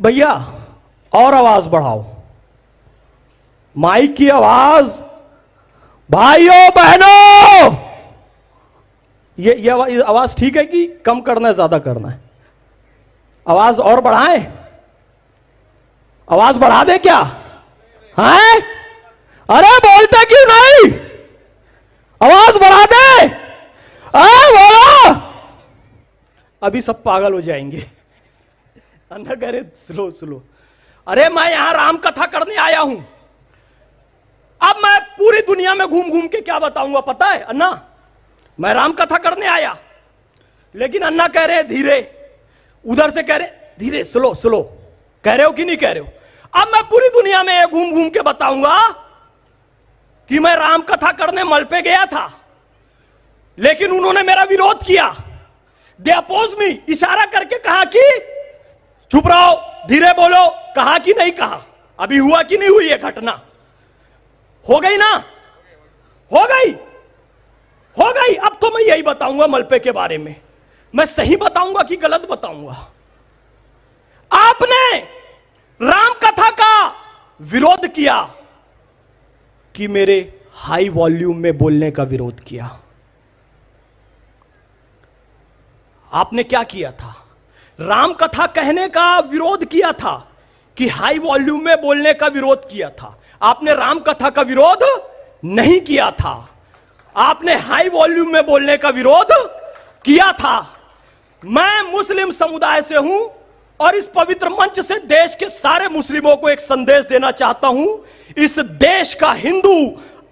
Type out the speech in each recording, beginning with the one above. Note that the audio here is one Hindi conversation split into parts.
भैया और आवाज बढ़ाओ, माइक की आवाज। भाइयों बहनों, ये आवाज ठीक है कि कम करना है, ज्यादा करना है? आवाज और बढ़ाएं? आवाज बढ़ा दे क्या? हैं? अरे बोलते क्यों नहीं? आवाज बढ़ा दे। बोलो। अभी सब पागल हो जाएंगे। अन्ना कह रहे स्लो स्लो। अरे मैं यहां राम कथा करने आया हूं। अब मैं पूरी दुनिया में घूम घूम के क्या बताऊंगा पता है अन्ना? मैं राम कथा करने आया, लेकिन अन्ना कह रहे धीरे, उधर से कह रहे धीरे, स्लो स्लो। कह रहे हो कि नहीं कह रहे हो? अब मैं पूरी दुनिया में ये घूम घूम के बताऊंगा कि मैं राम कथा करने मल पे गया था, लेकिन उन्होंने मेरा विरोध किया। दे अपोज मी। इशारा करके कहा कि चुप रहो, धीरे बोलो। कहा कि नहीं कहा? अभी हुआ कि नहीं हुई ये घटना? हो गई ना? हो गई, हो गई। अब तो मैं यही बताऊंगा मलपे के बारे में। मैं सही बताऊंगा कि गलत बताऊंगा? आपने राम कथा का विरोध किया कि मेरे हाई वॉल्यूम में बोलने का विरोध किया? आपने क्या किया था? राम कथा कहने का विरोध किया था कि हाई वॉल्यूम में बोलने का विरोध किया था? आपने राम कथा का विरोध नहीं किया था, आपने हाई वॉल्यूम में बोलने का विरोध किया था। मैं मुस्लिम समुदाय से हूं और इस पवित्र मंच से देश के सारे मुस्लिमों को एक संदेश देना चाहता हूं। इस देश का हिंदू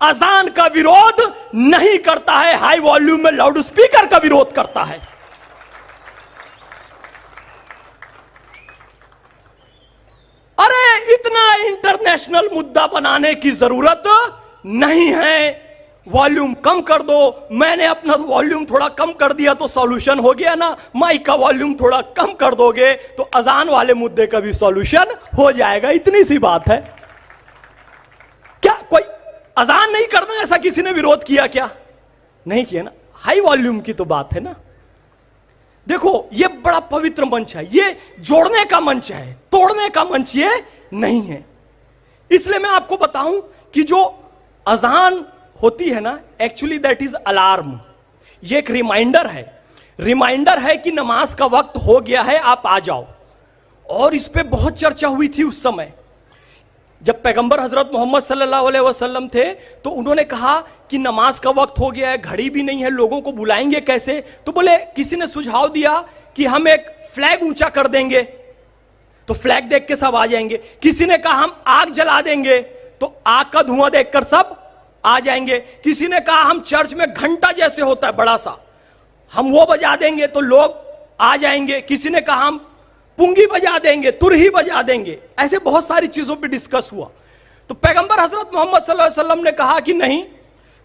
अजान का विरोध नहीं करता है, हाई वॉल्यूम में लाउड स्पीकर का विरोध करता है। अरे इतना इंटरनेशनल मुद्दा बनाने की जरूरत नहीं है। वॉल्यूम कम कर दो। मैंने अपना वॉल्यूम थोड़ा कम कर दिया तो सॉल्यूशन हो गया ना? माइक का वॉल्यूम थोड़ा कम कर दोगे तो अजान वाले मुद्दे का भी सॉल्यूशन हो जाएगा। इतनी सी बात है। क्या कोई अजान नहीं करना, ऐसा किसी ने विरोध किया क्या? नहीं किया ना? हाई वॉल्यूम की तो बात है ना। देखो ये बड़ा पवित्र मंच है, ये जोड़ने का मंच है, तोड़ने का मंच ये नहीं है। इसलिए मैं आपको बताऊं कि जो अजान होती है ना, एक्चुअली दैट इज अलार्म। ये एक रिमाइंडर है, रिमाइंडर है कि नमाज का वक्त हो गया है, आप आ जाओ। और इस पे बहुत चर्चा हुई थी उस समय जब पैगंबर हजरत मोहम्मद सल्लल्लाहु अलैहि वसल्लम थे, तो उन्होंने कहा कि नमाज का वक्त हो गया है, घड़ी भी नहीं है, लोगों को बुलाएंगे कैसे? तो बोले, किसी ने सुझाव दिया कि हम एक फ्लैग ऊंचा कर देंगे तो फ्लैग देख के सब आ जाएंगे। किसी ने कहा हम आग जला देंगे तो आग का धुआं देखकर सब आ जाएंगे। किसी ने कहा हम चर्च में घंटा जैसे होता है बड़ा सा, हम वो बजा देंगे तो लोग आ जाएंगे। किसी ने कहा हम पुंगी बजा देंगे, तुरही बजा देंगे। ऐसे बहुत सारी चीजों पे डिस्कस हुआ। तो पैगंबर हजरत मोहम्मद सल्लल्लाहु अलैहि वसल्लम ने कहा कि नहीं,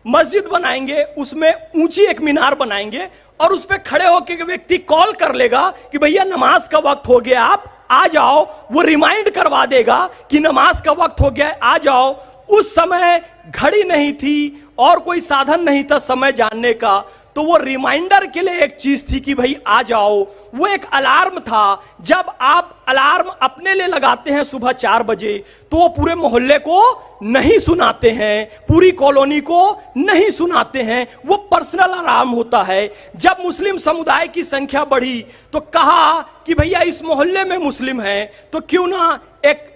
मस्जिद बनाएंगे, उसमें ऊंची एक मीनार बनाएंगे और उस पर खड़े होकर व्यक्ति कॉल कर लेगा कि भैया नमाज का वक्त हो गया, आप आ जाओ। वो रिमाइंड करवा देगा कि नमाज का वक्त हो गया, आ जाओ। उस समय घड़ी नहीं थी और कोई साधन नहीं था समय जानने का, तो वो रिमाइंडर के लिए एक चीज थी कि भाई आ जाओ। वो एक अलार्म था। जब आप अलार्म अपने लिए लगाते हैं सुबह 4 बजे, तो वो पूरे मोहल्ले को नहीं सुनाते हैं, पूरी कॉलोनी को नहीं सुनाते हैं, वो पर्सनल अलार्म होता है। जब मुस्लिम समुदाय की संख्या बढ़ी तो कहा कि भैया इस मोहल्ले में मुस्लिम हैं तो क्यों ना एक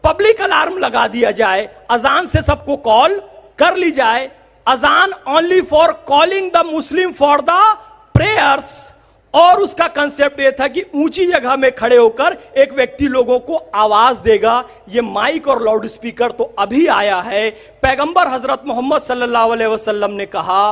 पब्लिक अलार्म लगा दिया जाए, अजान से सबको कॉल कर ली जाए। अजान only for calling the Muslim for the prayers. और उसका कंसेप्ट यह था कि ऊंची जगह में खड़े होकर एक व्यक्ति लोगों को आवाज देगा। ये माइक और लाउड स्पीकर तो अभी आया है। पैगंबर हजरत मोहम्मद सल्लल्लाहु अलैहि वसल्लम ने कहा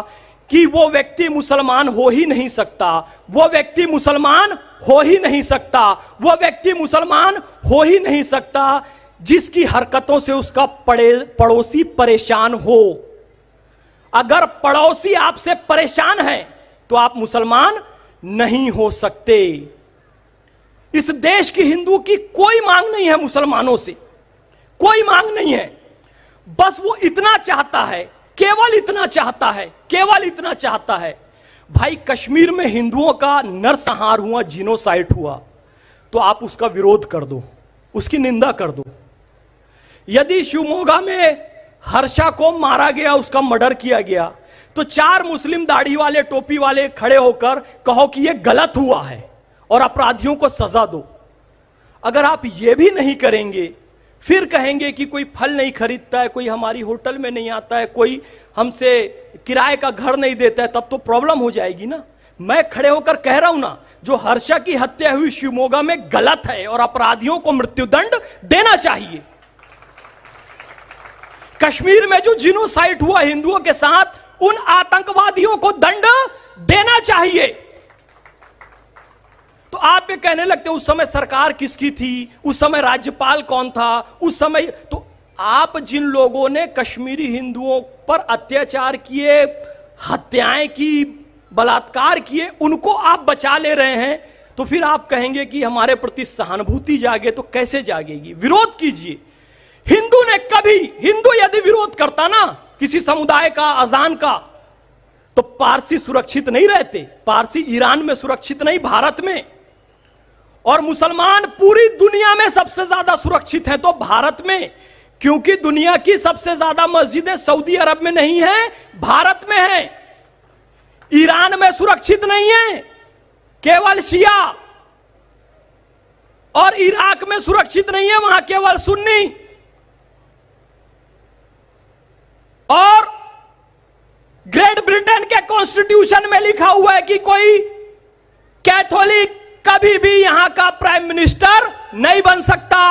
कि वो व्यक्ति मुसलमान हो ही नहीं सकता, वो व्यक्ति मुसलमान हो ही नहीं सकता, वो व्यक्ति मुसलमान हो ही नहीं सकता जिसकी हरकतों से उसका पड़ोसी परेशान हो। अगर पड़ोसी आपसे परेशान है तो आप मुसलमान नहीं हो सकते। इस देश की हिंदू की कोई मांग नहीं है मुसलमानों से, कोई मांग नहीं है। बस वो इतना चाहता है, केवल इतना चाहता है, केवल इतना चाहता है। भाई कश्मीर में हिंदुओं का नरसंहार हुआ, जीनोसाइड हुआ, तो आप उसका विरोध कर दो, उसकी निंदा कर दो। यदि शिवमोगा में हर्षा को मारा गया, उसका मर्डर किया गया, तो 4 मुस्लिम दाढ़ी वाले टोपी वाले खड़े होकर कहो कि यह गलत हुआ है और अपराधियों को सजा दो। अगर आप यह भी नहीं करेंगे, फिर कहेंगे कि कोई फल नहीं खरीदता है, कोई हमारी होटल में नहीं आता है, कोई हमसे किराए का घर नहीं देता है, तब तो प्रॉब्लम हो जाएगी ना। मैं खड़े होकर कह रहा हूं ना, जो हर्षा की हत्या हुई शिवमोगा में गलत है और अपराधियों को मृत्युदंड देना चाहिए। कश्मीर में जो जिनोसाइड हुआ हिंदुओं के साथ, उन आतंकवादियों को दंड देना चाहिए। तो आप ये कहने लगते उस समय सरकार किसकी थी, उस समय राज्यपाल कौन था, उस समय तो आप जिन लोगों ने कश्मीरी हिंदुओं पर अत्याचार किए, हत्याएं की, बलात्कार किए, उनको आप बचा ले रहे हैं, तो फिर आप कहेंगे कि हमारे प्रति सहानुभूति जागे। तो कैसे जागेगी? विरोध कीजिए। हिंदू ने कभी, हिंदू यदि विरोध करता ना किसी समुदाय का, अजान का, तो पारसी सुरक्षित नहीं रहते। पारसी ईरान में सुरक्षित नहीं, भारत में। और मुसलमान पूरी दुनिया में सबसे ज्यादा सुरक्षित हैं तो भारत में, क्योंकि दुनिया की सबसे ज्यादा मस्जिदें सऊदी अरब में नहीं है, भारत में है। ईरान में सुरक्षित नहीं है, केवल शिया। और इराक में सुरक्षित नहीं है, वहां केवल सुन्नी। और ग्रेट ब्रिटेन के कॉन्स्टिट्यूशन में लिखा हुआ है कि कोई कैथोलिक कभी भी यहां का प्राइम मिनिस्टर नहीं बन सकता।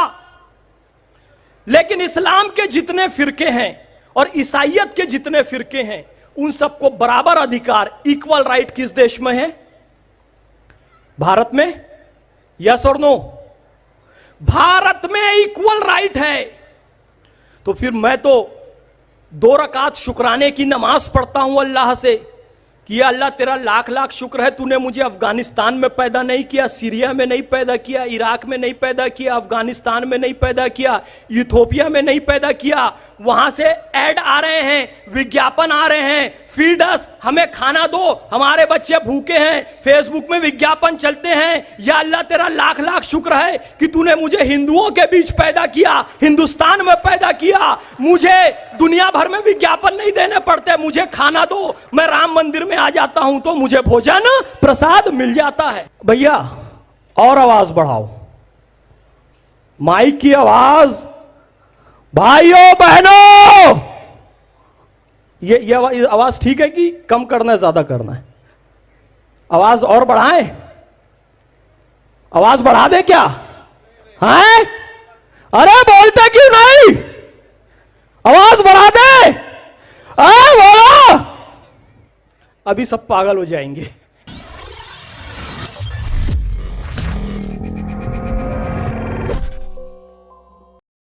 लेकिन इस्लाम के जितने फिरके हैं और ईसाइयत के जितने फिरके हैं, उन सबको बराबर अधिकार, इक्वल राइट किस देश में है? भारत में। यस और नो? भारत में इक्वल राइट है। तो फिर मैं तो 2 रकात शुक्राने की नमाज पढ़ता हूं अल्लाह से कि अल्लाह तेरा लाख लाख शुक्र है, तूने मुझे अफगानिस्तान में पैदा नहीं किया, सीरिया में नहीं पैदा किया, इराक में नहीं पैदा किया, अफगानिस्तान में नहीं पैदा किया, इथियोपिया में नहीं पैदा किया। वहां से ऐड आ रहे हैं, विज्ञापन आ रहे हैं, फीड अस, हमें खाना दो, हमारे बच्चे भूखे हैं, फेसबुक में विज्ञापन चलते हैं। या अल्लाह तेरा लाख लाख शुक्र है कि तूने मुझे हिंदुओं के बीच पैदा किया, हिंदुस्तान में पैदा किया, मुझे दुनिया भर में विज्ञापन नहीं देने पड़ते, मुझे खाना दो, मैं राम मंदिर में आ जाता हूं तो मुझे भोजन प्रसाद मिल जाता है। भैया और आवाज बढ़ाओ, माइक की आवाज। भाइयों बहनों, ये आवाज ठीक है कि कम करना है, ज्यादा करना है? आवाज और बढ़ाएं? आवाज बढ़ा दे क्या? हैं? अरे बोलते क्यों नहीं? आवाज बढ़ा दे। बोलो। अभी सब पागल हो जाएंगे।